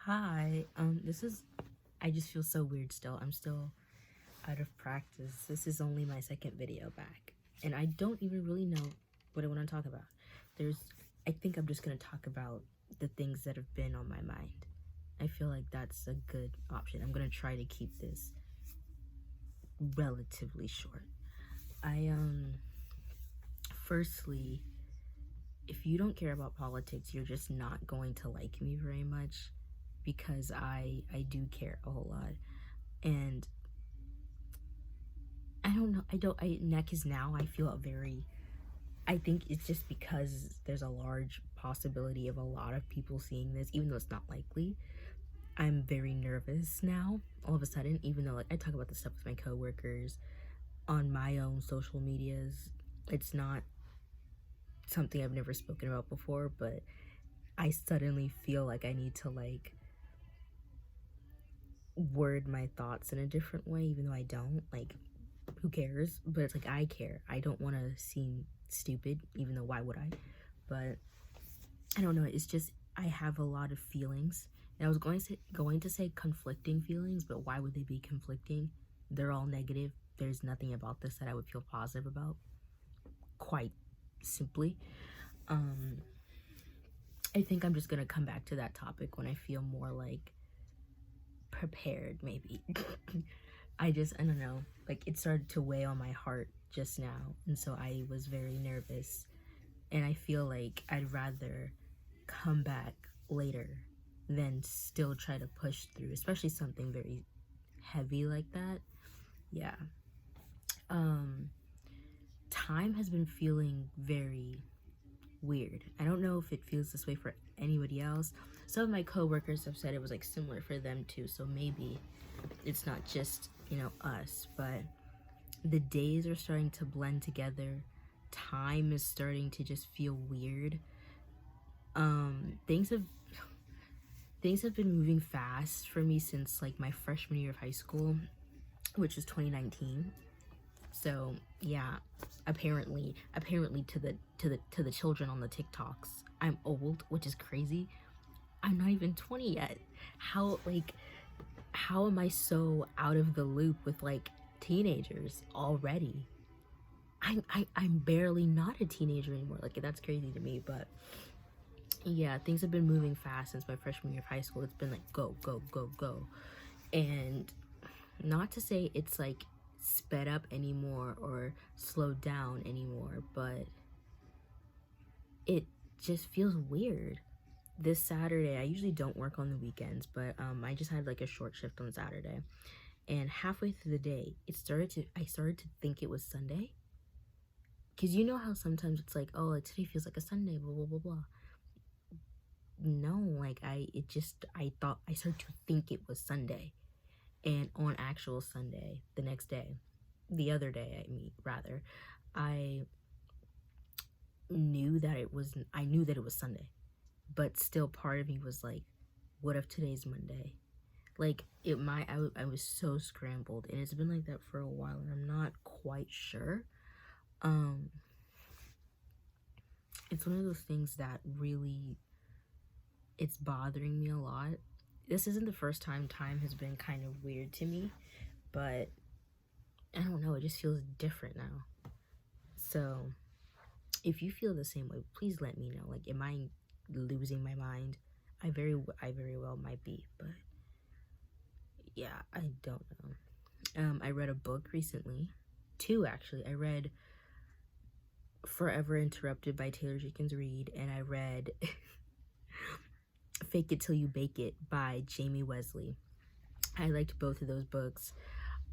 Hi, I just feel so weird still. I'm still out of practice. This is only my second video back, and I don't even really know what I want to talk about. I think I'm just gonna talk about the things that have been on my mind. I feel like that's a good option. I'm gonna try to keep this relatively short. Firstly, if you don't care about politics, you're just not going to like me very much because I do care a whole lot. And I don't know, neck is now I feel I think it's just because there's a large possibility of a lot of people seeing this, even though it's not likely. I'm very nervous now all of a sudden, even though like I talk about this stuff with my coworkers on my own social medias. It's not something I've never spoken about before, but I suddenly feel like I need to like word my thoughts in a different way, even though I don't. Like, who cares? But it's like I care. I don't want to seem stupid, even though why would I? But I don't know. It's just I have a lot of feelings, and I was going to say conflicting feelings, but why would they be conflicting? They're all negative. There's nothing about this that I would feel positive about. Quite simply, I think I'm just gonna come back to that topic when I feel more like prepared, maybe. I don't know, like it started to weigh on my heart just now, and so I was very nervous, and I feel like I'd rather come back later than still try to push through, especially something very heavy like that. Yeah. Time has been feeling very weird. I don't know if it feels this way for anybody else. Some of my coworkers have said it was like similar for them too, so maybe it's not just, us, but the days are starting to blend together. Time is starting to just feel weird. Things have been moving fast for me since like my freshman year of high school, which was 2019. So yeah, apparently to the children on the TikToks, I'm old, which is crazy. I'm not even 20 yet. How am I so out of the loop with like teenagers already? I'm barely not a teenager anymore. Like, that's crazy to me. But yeah, things have been moving fast since my freshman year of high school. It's been like go, go, go, go. And not to say it's like sped up anymore or slowed down anymore, but it just feels weird. This Saturday, I usually don't work on the weekends, but I just had like a short shift on Saturday, and halfway through the day, I started to think it was Sunday, because you know how sometimes it's like, oh, like today feels like a Sunday, blah blah blah blah. No, like I started to think it was Sunday, and on actual Sunday, the other day, I knew that it was Sunday, but still part of me was like, what if today's Monday? Like, I was so scrambled, and it's been like that for a while, and I'm not quite sure. It's one of those things that really, it's bothering me a lot. This isn't the first time has been kind of weird to me, but I don't know, it just feels different now. So if you feel the same way, please let me know. Like, am I losing my mind? I very well might be, but yeah, I don't know. I read a book recently, two actually. I read Forever Interrupted by Taylor Jenkins Reid, and I read Fake It Till You Bake It by Jamie Wesley. I liked both of those books.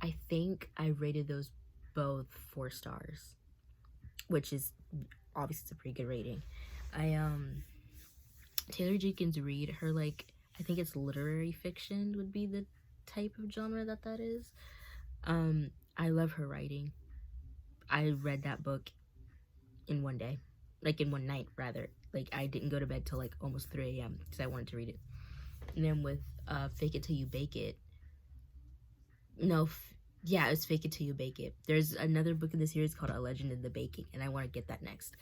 I think I rated those both 4 stars, which is obviously it's a pretty good rating. Taylor Jenkins Reid, her like, I think it's literary fiction would be the type of genre that is. I love her writing. I read that book in one day, like in one night rather. Like, I didn't go to bed till like almost 3 a.m. because I wanted to read it. And then with Fake It Till You Bake It, yeah, it's Fake It Till You Bake It. There's another book in the series called A Legend in the Baking, and I want to get that next.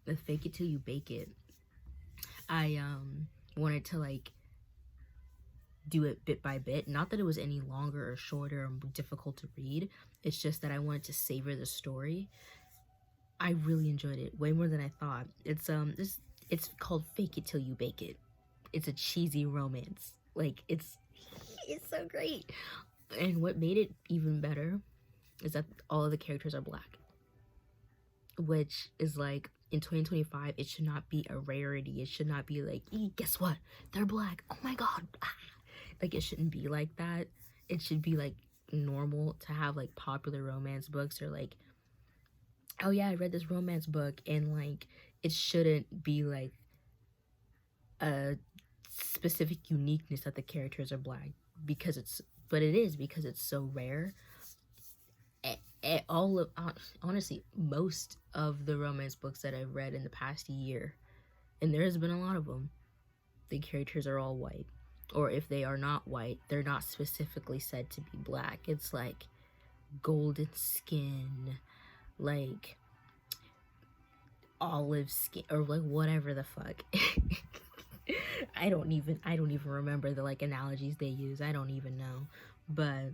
With Fake It Till You Bake It, I wanted to like do it bit by bit. Not that it was any longer or shorter or difficult to read. It's just that I wanted to savor the story. I really enjoyed it way more than I thought. It's called Fake It Till You Bake It. It's a cheesy romance. Like it's so great. And what made it even better is that all of the characters are black, which is like, in 2025, it should not be a rarity. It should not be like, guess what? They're black. Oh my God. Like, it shouldn't be like that. It should be like normal to have like popular romance books, or like, oh yeah, I read this romance book, and like, it shouldn't be like a specific uniqueness that the characters are black, because but it is, because it's so rare. Honestly, most of the romance books that I've read in the past year, and there has been a lot of them, the characters are all white. Or if they are not white, they're not specifically said to be black. It's like golden skin, like olive skin, or like whatever the fuck. I don't even remember the like analogies they use. I don't even know. But,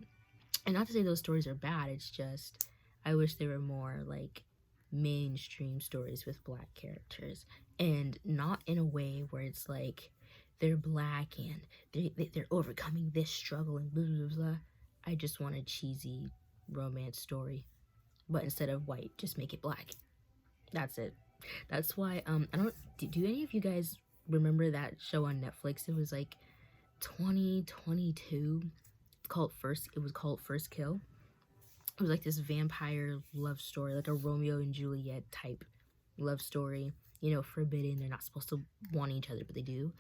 and not to say those stories are bad, it's just I wish they were more like mainstream stories with black characters, and not in a way where it's like they're black and they're overcoming this struggle and blah blah blah. I just want a cheesy romance story, but instead of white, just make it black. That's it. That's why I don't do any of you guys remember that show on Netflix? It was like 2022. It was called First Kill. It was like this vampire love story, like a Romeo and Juliet type love story. You know, forbidden. They're not supposed to want each other, but they do.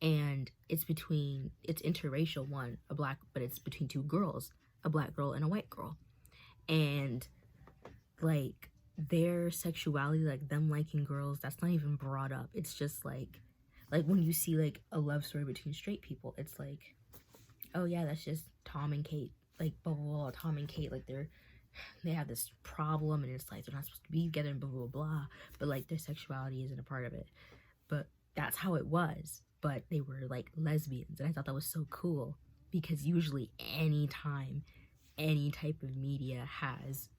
And it's interracial, but it's between two girls, a black girl and a white girl. And like their sexuality, like them liking girls, that's not even brought up. It's just like when you see like a love story between straight people, it's like, oh yeah, that's just Tom and Kate, like blah blah blah. Tom and Kate, like they have this problem, and it's like they're not supposed to be together and blah blah blah, but like their sexuality isn't a part of it. But that's how it was. But they were like lesbians, and I thought that was so cool, because usually any time any type of media has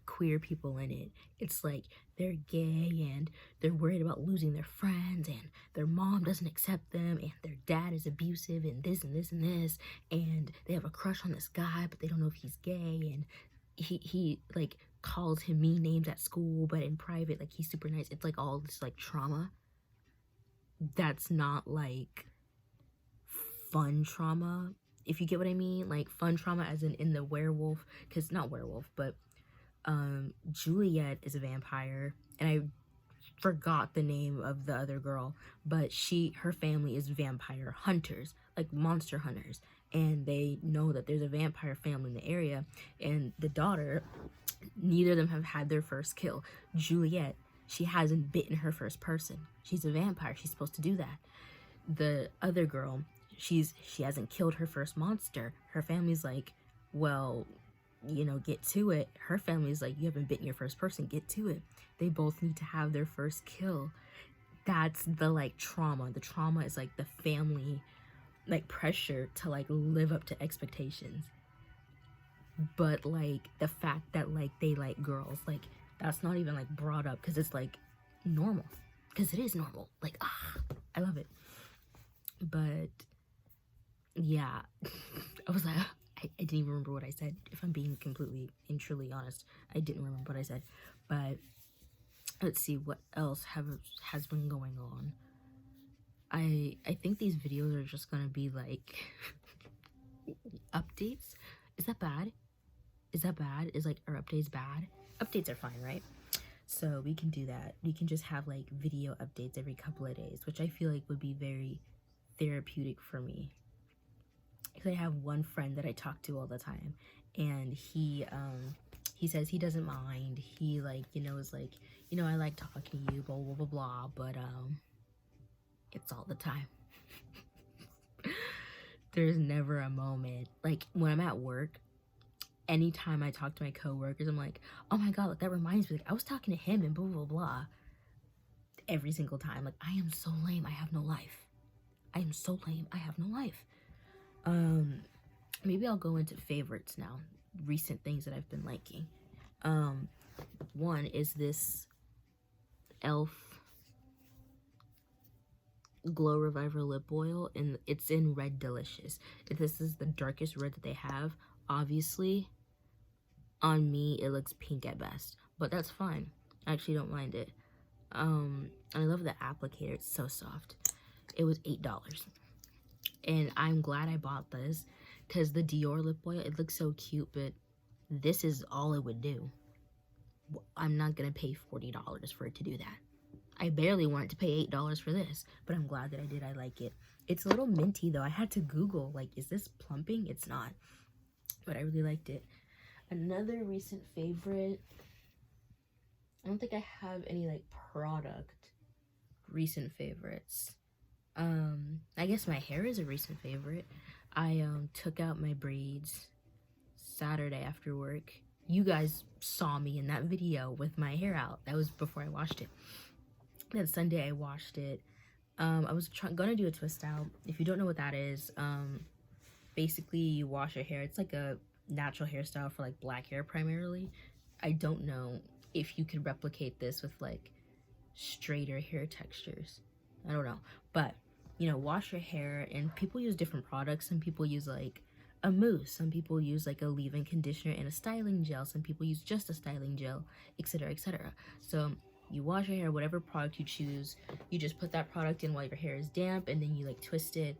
queer people in it, it's like they're gay and they're worried about losing their friends, and their mom doesn't accept them, and their dad is abusive, and this and this and this, and they have a crush on this guy, but they don't know if he's gay, and he like calls him mean names at school, but in private like he's super nice. It's like all this like trauma that's not like fun trauma, if you get what I mean. Like fun trauma as in the werewolf, because not werewolf, but Juliet is a vampire, and I forgot the name of the other girl, but her family is vampire hunters, like monster hunters, and they know that there's a vampire family in the area, and the daughter, neither of them have had their first kill. Juliet, she hasn't bitten her first person. She's a vampire. She's supposed to do that. The other girl, she hasn't killed her first monster. Her family's like, well, you know, get to it. Her family's like, you haven't bitten your first person, get to it. They both need to have their first kill. That's the like trauma. The trauma is like the family like pressure to like live up to expectations. But like the fact that like they like girls, like that's not even like brought up, because it's like normal, because it is normal. Like I love it. But yeah, I was like, I didn't even remember what I said. If I'm being completely and truly honest, I didn't remember what I said. But let's see what else has been going on. I think these videos are just gonna be like updates. Is that bad? Is like, are updates bad? Updates are fine, right? So we can do that. We can just have like video updates every couple of days, which I feel like would be very therapeutic for me. Because I have one friend that I talk to all the time, and he says he doesn't mind. He like, you know, is like, you know, I like talking to you, blah blah blah blah, but it's all the time. There's never a moment like when I'm at work. Anytime I talk to my coworkers, I'm like, oh my god, like that reminds me, like I was talking to him and blah blah blah. Every single time, like I am so lame, I have no life. I am so lame, I have no life. Maybe I'll go into favorites now, recent things that I've been liking. One is this elf glow reviver lip oil, and it's in Red Delicious. This is the darkest red that they have. Obviously on me it looks pink at best, but that's fine. I actually don't mind it. I love the applicator. It's so soft. It was $8, and I'm glad I bought this because the Dior lip oil, it looks so cute, but this is all it would do. I'm not gonna pay $40 for it to do that. I barely wanted to pay $8 for this, but I'm glad that I did. I like it. It's a little minty though. I had to Google, like, is this plumping? It's not, but I really liked it. Another recent favorite, I don't think I have any like product recent favorites. I guess my hair is a recent favorite. I took out my braids Saturday after work. You guys saw me in that video with my hair out. That was before I washed it. Then Sunday I washed it. I was gonna do a twist out. If you don't know what that is, basically you wash your hair. It's like a natural hairstyle for like black hair primarily. I don't know if you could replicate this with like straighter hair textures. I don't know, but you know, wash your hair, and people use different products. Some people use like a mousse, some people use like a leave-in conditioner and a styling gel, some people use just a styling gel, etc., etc. So you wash your hair, whatever product you choose, you just put that product in while your hair is damp, and then you like twist it.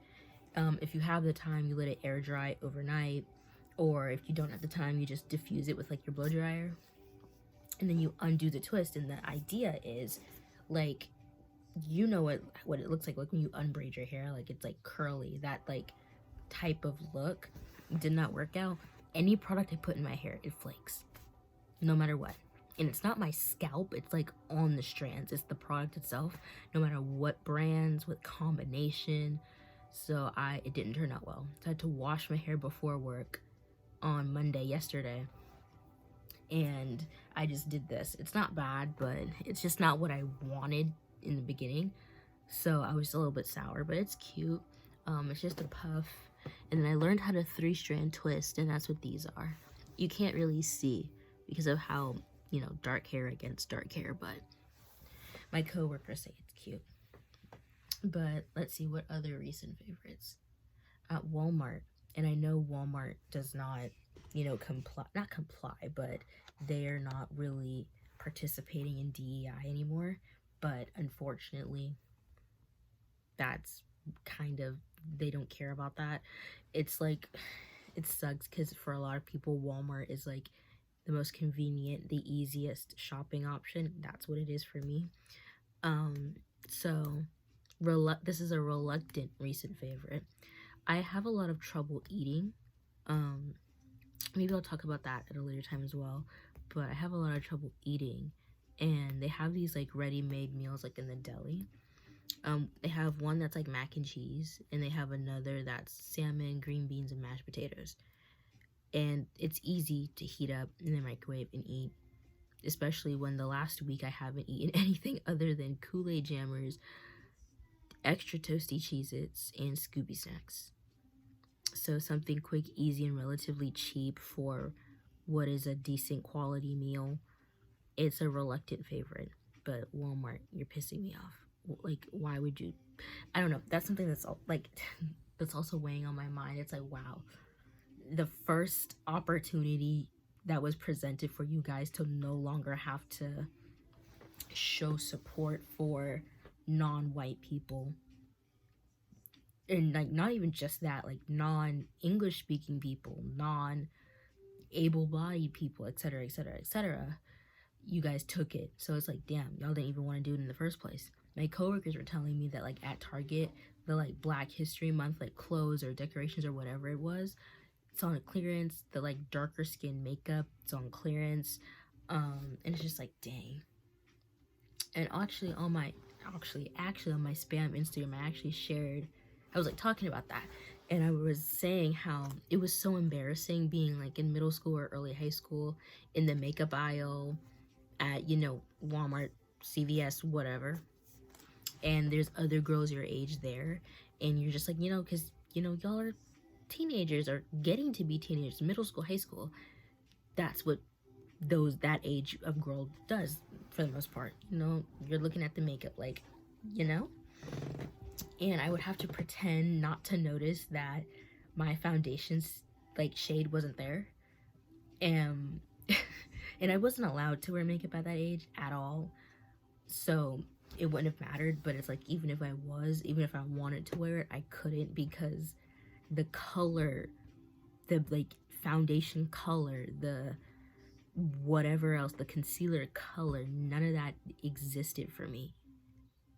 If you have the time, you let it air dry overnight, or if you don't have the time, you just diffuse it with like your blow dryer, and then you undo the twist. And the idea is like, you know what it looks like when you unbraid your hair, like it's like curly, that like type of look did not work out. Any product I put in my hair, it flakes no matter what. And it's not my scalp, it's like on the strands, it's the product itself, no matter what brands, what combination. So it didn't turn out well. So I had to wash my hair before work on Monday, yesterday, and I just did this. It's not bad, but it's just not what I wanted in the beginning, so I was a little bit sour, but it's cute. It's just a puff, and then I learned how to 3-strand twist, and that's what these are. You can't really see because of how, you know, dark hair against dark hair, but my coworkers say it's cute. But let's see, what other recent favorites. At Walmart, and I know Walmart does not, you know, not comply, but they're not really participating in DEI anymore. But unfortunately, that's kind of, they don't care about that. It's like, it sucks because for a lot of people, Walmart is like the most convenient, the easiest shopping option. That's what it is for me. So this is a reluctant recent favorite. I have a lot of trouble eating. Maybe I'll talk about that at a later time as well. But I have a lot of trouble eating. And they have these like ready-made meals like in the deli. They have one that's like mac and cheese, and they have another that's salmon, green beans, and mashed potatoes. And it's easy to heat up in the microwave and eat, especially when the last week I haven't eaten anything other than Kool-Aid Jammers, extra toasty Cheez-Its, and Scooby snacks. So something quick, easy, and relatively cheap for what is a decent quality meal. It's a reluctant favorite, but Walmart, you're pissing me off. Like, why would you? I don't know. That's something that's like, that's also weighing on my mind. It's like, wow, the first opportunity that was presented for you guys to no longer have to show support for non-white people, and like not even just that, like non-English speaking people, non-able-bodied people, etc., etc., etc. You guys took it. So it's like, damn, y'all didn't even want to do it in the first place. My coworkers were telling me that like at Target, the like Black History Month like clothes or decorations or whatever it was, it's on clearance. The like darker skin makeup, it's on clearance. And it's just like, dang. And actually on my spam Instagram, I actually shared, I was like talking about that, and I was saying how it was so embarrassing being like in middle school or early high school in the makeup aisle at, you know, Walmart, CVS, whatever, and there's other girls your age there, and you're just like, you know, because, you know, y'all are teenagers are getting to be teenagers, middle school, high school. That's what that age of girl does for the most part. You know, you're looking at the makeup, like, you know? And I would have to pretend not to notice that my foundation's like shade wasn't there. And and I wasn't allowed to wear makeup at that age at all. So it wouldn't have mattered, but it's like even if I wanted to wear it, I couldn't, because the color, the like foundation color, the whatever else, the concealer color, none of that existed for me.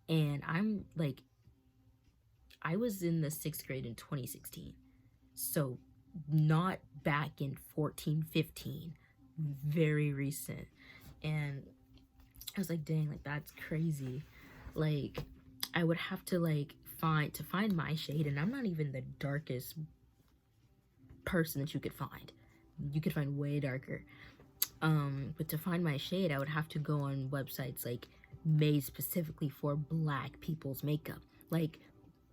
And I'm like, I was in the 6th grade in 2016, so not back in 14, 15, very recent. And I was like, dang, like that's crazy. Like I would have to like find my shade, and I'm not even the darkest person that you could find. You could find way darker. But to find my shade, I would have to go on websites like made specifically for black people's makeup. Like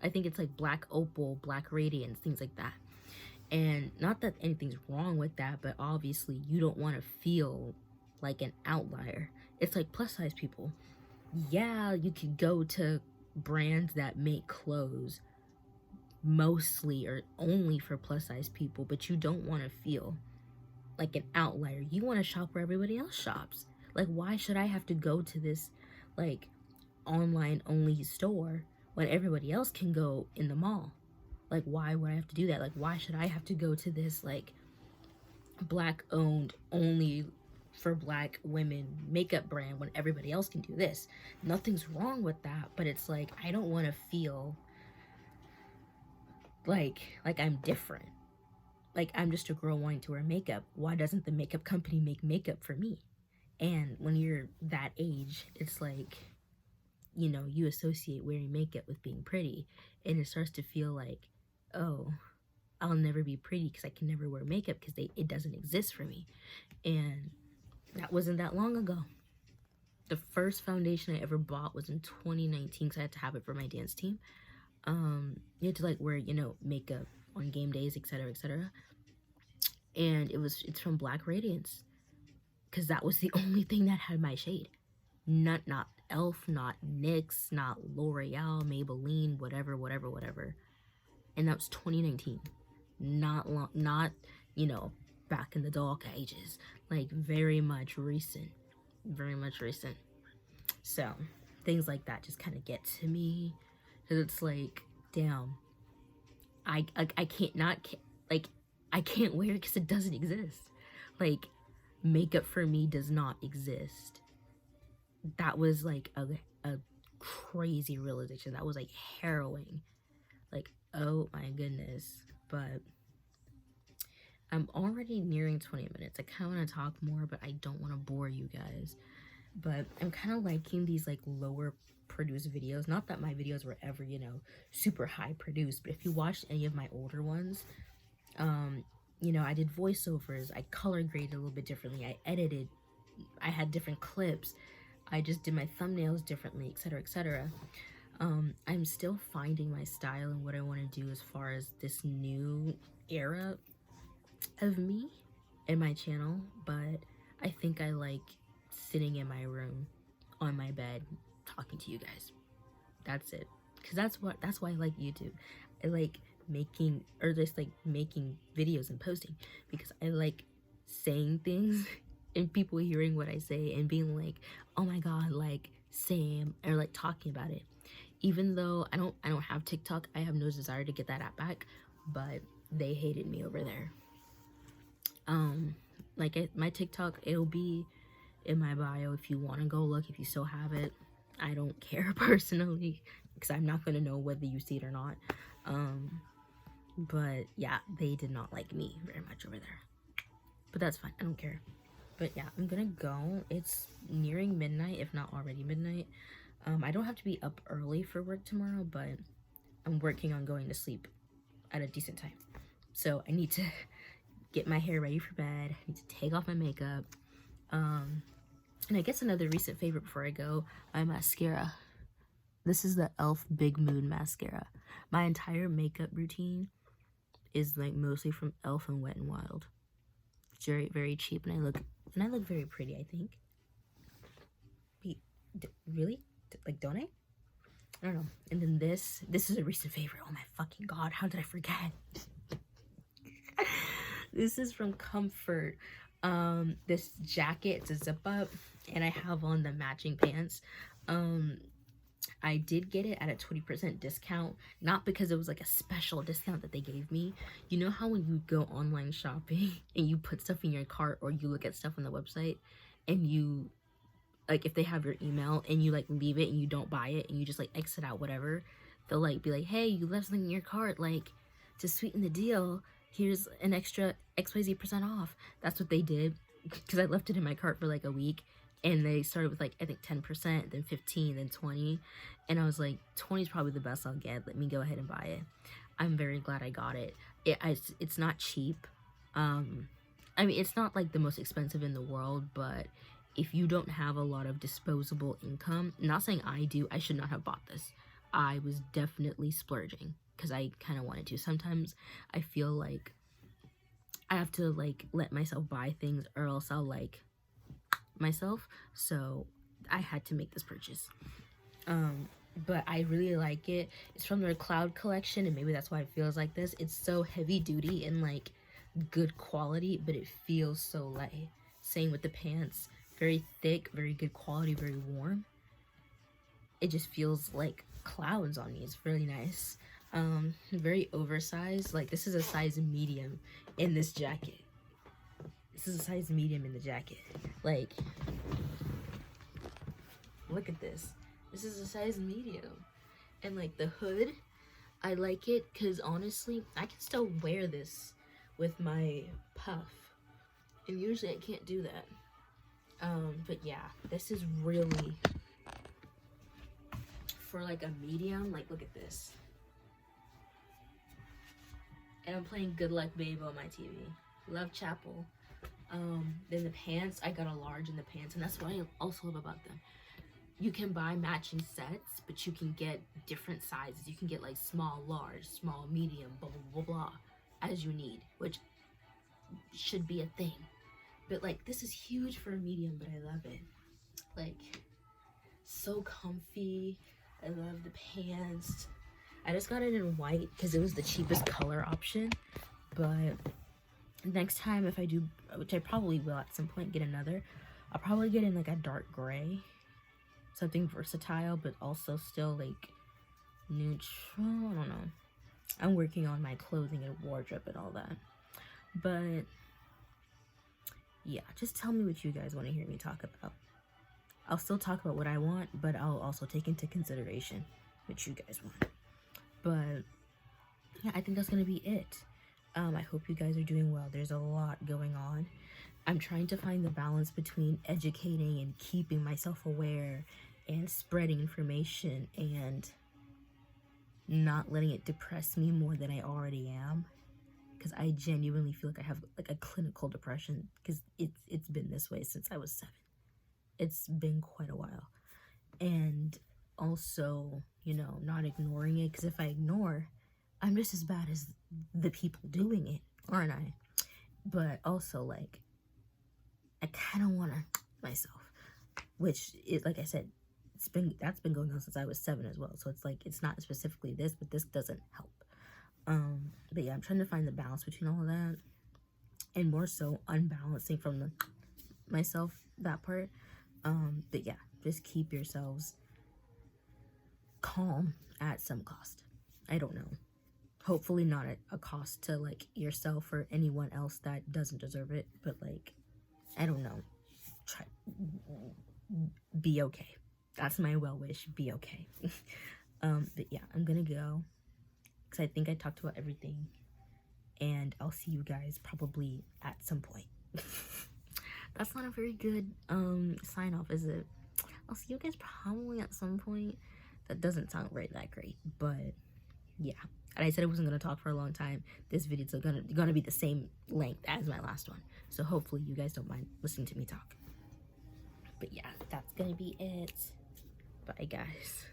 I think it's like Black Opal, Black Radiance, things like that. And not that anything's wrong with that, but obviously you don't want to feel like an outlier. It's like plus size people. Yeah, you could go to brands that make clothes mostly or only for plus size people, but you don't want to feel like an outlier. You want to shop where everybody else shops. Like, why should I have to go to this like online only store when everybody else can go in the mall? Like, why would I have to do that? Like, why should I have to go to this like black owned only for black women makeup brand when everybody else can do this? Nothing's wrong with that, but it's like I don't want to feel like I'm different. Like I'm just a girl wanting to wear makeup. Why doesn't the makeup company make makeup for me? And when you're that age, it's like, you know, you associate wearing makeup with being pretty, and it starts to feel like, oh, I'll never be pretty because I can never wear makeup because it doesn't exist for me. And that wasn't that long ago. The first foundation I ever bought was in 2019 because I had to have it for my dance team. You had to like wear, you know, makeup on game days, etc., etc. And it's from Black Radiance, because that was the only thing that had my shade. Not Elf, not NYX, not L'Oreal, Maybelline, whatever. And that was 2019. Not you know, back in the dark ages. Like very much recent. So things like that just kind of get to me, because it's like, damn, I can't I can't wear it because it doesn't exist. Like makeup for me does not exist. That was like a crazy realization. That was like harrowing. Like, oh my goodness. But I'm already nearing 20 minutes. I kind of want to talk more, but I don't want to bore you guys. But I'm kind of liking these like lower produced videos. Not that my videos were ever, you know, super high produced, but if you watched any of my older ones, you know, I did voiceovers, I color graded a little bit differently, I edited, I had different clips, I just did my thumbnails differently, etc., etc. I'm still finding my style and what I want to do as far as this new era of me and my channel, but I think I like sitting in my room on my bed talking to you guys. That's it. Because that's why I like YouTube. I like making videos and posting, because I like saying things and people hearing what I say and being like, oh my god, like same, or like talking about it. Even though I don't have TikTok, I have no desire to get that app back, but they hated me over there. Like my TikTok, it'll be in my bio if you want to go look, if you still have it. I don't care personally, because I'm not going to know whether you see it or not. But yeah, they did not like me very much over there. But that's fine, I don't care. But yeah, I'm gonna go. It's nearing midnight, if not already midnight. I don't have to be up early for work tomorrow, but I'm working on going to sleep at a decent time. So I need to get my hair ready for bed. I need to take off my makeup. And I guess another recent favorite before I go, my mascara. This is the e.l.f. Big Moon mascara. My entire makeup routine is like mostly from Elf and Wet and Wild. It's very, very cheap, and I look very pretty, I think. Wait, really? Like, don't I? I don't know. And then this is a recent favorite. Oh my fucking god, how did I forget? This is from Comfort. This jacket, it's a zip up, and I have on the matching pants. I did get it at a 20% discount, not because it was like a special discount that they gave me. You know how when you go online shopping and you put stuff in your cart, or you look at stuff on the website and you, like, if they have your email and you like leave it and you don't buy it and you just like exit out, whatever, they'll like be like, hey, you left something in your cart, like, to sweeten the deal, here's an extra XYZ% off. That's what they did, because I left it in my cart for like a week, and they started with like, I think 10%, then 15, then 20, and I was like, 20 is probably the best I'll get, let me go ahead and buy it. I'm very glad I got it. It's not cheap. I mean, it's not like the most expensive in the world, but if you don't have a lot of disposable income, not saying I do, I should not have bought this. I was definitely splurging because I kind of wanted to. Sometimes I feel like I have to like let myself buy things, or else I'll like myself. So I had to make this purchase. But I really like it. It's from their Cloud collection, and maybe that's why it feels like this. It's so heavy duty and like good quality, but it feels so light. Same with the pants. Very thick, very good quality, very warm. It just feels like clouds on me. It's really nice. Very oversized. Like, this is a size medium in this jacket. This is a size medium in the jacket. Like, look at this. This is a size medium. And like the hood, I like it because honestly, I can still wear this with my puff. And usually I can't do that. But yeah, this is really for like a medium. Like, look at this. And I'm playing Good Luck Babe on my TV. Love Chapel. Then the pants, I got a large in the pants, and that's what I also love about them. You can buy matching sets, but you can get different sizes. You can get like small, large, small, medium, blah, blah, blah, blah, as you need, which should be a thing. But like, this is huge for a medium, but I love it. Like, so comfy. I love the pants. I just got it in white because it was the cheapest color option. But next time, if I do, which I probably will at some point, get another, I'll probably get in like a dark gray. Something versatile, but also still like neutral. I don't know. I'm working on my clothing and wardrobe and all that. But yeah, just tell me what you guys want to hear me talk about. I'll still talk about what I want, but I'll also take into consideration what you guys want. But yeah, I think that's gonna be it. I hope you guys are doing well. There's a lot going on. I'm trying to find the balance between educating and keeping myself aware and spreading information and not letting it depress me more than I already am. Because I genuinely feel like I have like a clinical depression, because it's been this way since I was 7. It's been quite a while. And also, you know, not ignoring it, because if I ignore, I'm just as bad as the people doing it, aren't I? But also, like, I kind of want to myself, which is, like I said, that's been going on since I was 7 as well. So it's like, it's not specifically this, but this doesn't help. But yeah, I'm trying to find the balance between all of that, and more so unbalancing from myself, that part. But yeah, just keep yourselves calm at some cost. I don't know. Hopefully not at a cost to like yourself or anyone else that doesn't deserve it, but like, I don't know. Be okay. That's my well wish. Be okay. But yeah, I'm gonna go because I think I talked about everything, and I'll see you guys probably at some point. That's not a very good sign off, is it? I'll see you guys probably at some point. That doesn't sound right that great, but yeah. And I said I wasn't gonna talk for a long time. This video's gonna be the same length as my last one, so hopefully you guys don't mind listening to me talk. But yeah, that's gonna be it. Bye, guys.